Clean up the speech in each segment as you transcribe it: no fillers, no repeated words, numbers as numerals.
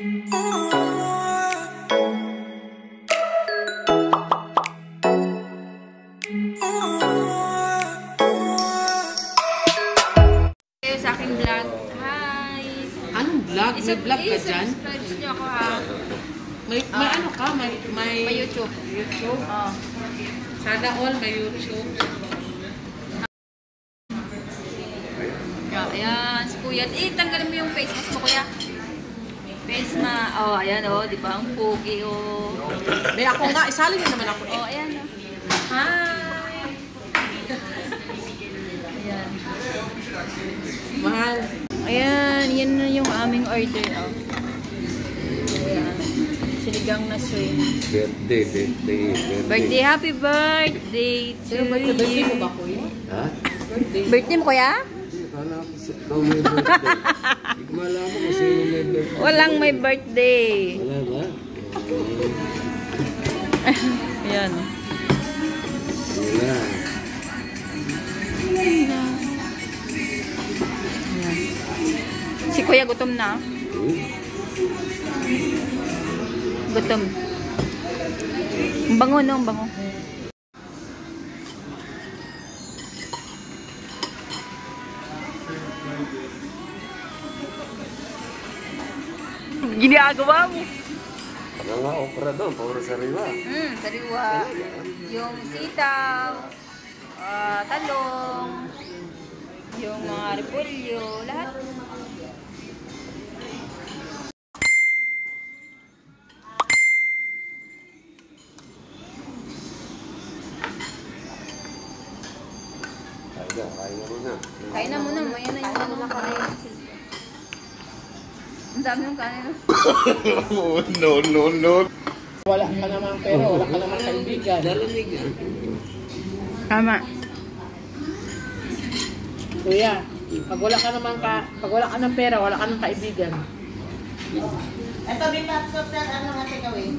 Sa aking vlog. Hi! Anong vlog? May vlog ka dyan? I-subscribe niyo ako ha. May ano ka? May YouTube. YouTube? Oh. Sana all may YouTube. Ayan, si Kuya. Tanggalin mo yung face mask mo, Kuya. Face mask. Oh, ayan oh, di ba? Ang pogi oh. May ako nga, isali niyo naman ako eh. Oh, ayan oh. Hi! Ayan. Mahal. Ayan, yan na yung aming order oh. Ayan. Siligang na shrimp. Birthday, happy birthday to you. Birthday mo ba, Kuya? Ha? Birthday mo, Kuya? Kala ko ikaw may birthday. Hindi ko malaman kung sino may birthday. Walang may birthday. Wala ba? Ayan. Wala. Ayan. Si Kuya gutom na. Gutom. Ang bango, no? Ang bango. Ginagawa mo. Ano nga okra doon? Puro sariwa. Sariwa. Yung sitaw, talong, yung mga repolyo, lahat. Kain na muna. Kain na muna, maya na yung ano nakain. Ang dami ng kanin. No. Wala ka naman pero wala ka naman kaibigan. Narinig yan. Tama. Kuya, pag wala ka ng pera, wala ka ng kaibigan. Ito, bipat sir, ano nga takeaway?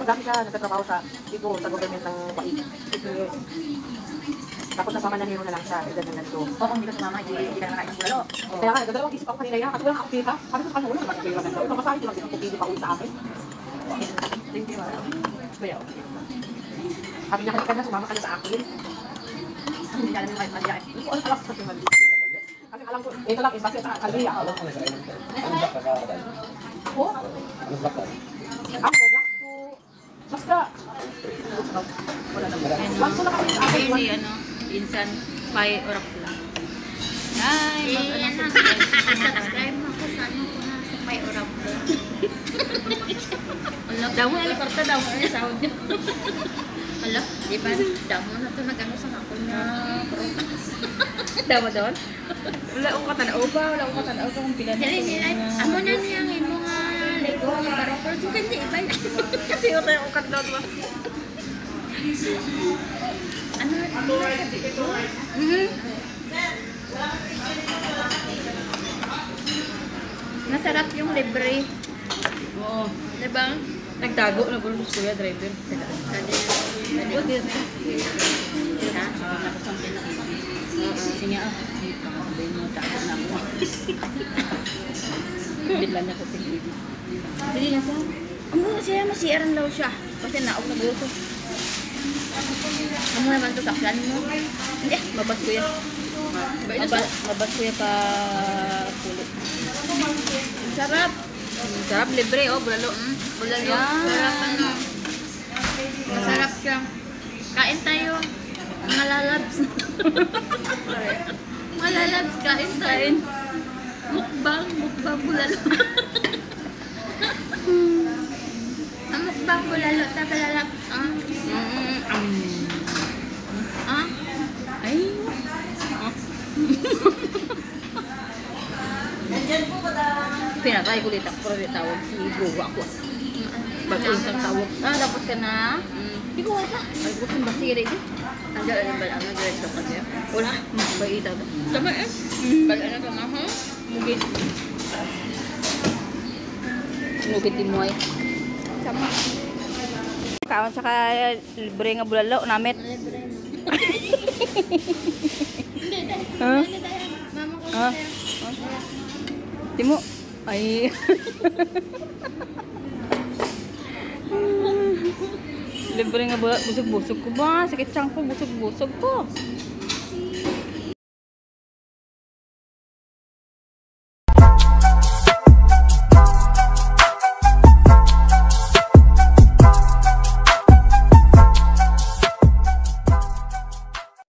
Dati ka nagtatrabaho dito sa government ng Kuwait. 15 years. Tapos nasama na hero na lang siya. Edad na ganito. O kung hindi ka sumama, hindi ka nakain ng bulalo. Kaya nga, nagdadalawang isip ako kanina yan. Kasi walang kapita. Sabi ko, ano wala naman kapita na ito. Ito masahin ko lang din. Pupili pa uwi sa akin. Thank you. Bayaw. Sabi niya, halika na, sumama ka na sa akin. Hindi ka alam yung kahit madya. Hindi ko alam sa mali. Kasi alam ko, ito lang, base sa kalbiya. Ako? Ako, black to... Basta. Wala naman. Black to na kami sa akin. Kasi ano, insan, pie or akla. Ay, mag-subscribe mo ako sa ano ko na, sa pie or akla. Daw mo, alikarta daw mo, ano sahod niyo. Hala, di ba? Daw mo na ito nag-ano sa ako na daw mo doon? Wala akong katanaw ba? Wala akong katanaw ba kung pila na ito? Amo na niya yung mga lego, yung barong pero sukan niya iba. Kasi yung tayo akong katanaw ba? Ano na ito? Masarap yung libre. Oo. Diba? Nagtago na gulo sa kuya driver. Buti. Ha? Sinya ah, baka sabihin mo, takot na ako. Bila niya ko pinili. Hindi na siya. Ang buo siya, masiyaran daw siya. Kasi naog na buo ko. Ano naman ito, saklan mo? Hindi, mabas ko yan. Mabas ko yan pa pulo. Sarap. Sarap, libre, oh, bulalo. Bulalo. Yan. Sarap, ano. Masarap siya. Kain tayo. Mga lalabs. Mga lalabs, kain tayo. Mukbang bulalo. Ang mukbang bulalo, tabalalap. Ah? Ay. Nandyan po ba Pinatay ko dito. Pero tawag si Buwa ko. Bago isang tawag. Tapos ka na. Hindi ko wala. Ay, gusto ba siya rin? Ada rin ba ang diretso ka niya? Wala. Baita. Tama eh. Bala na ka maho. Mugit. Mugit din mo ay. Sama. Kaon sa libre nga bulalo namit. Ha? Mama ko Ha? Timo. Ay. Libre nga bulalo. Busog-busog ko ba? Sakit siyang ko. Busog-busog ko.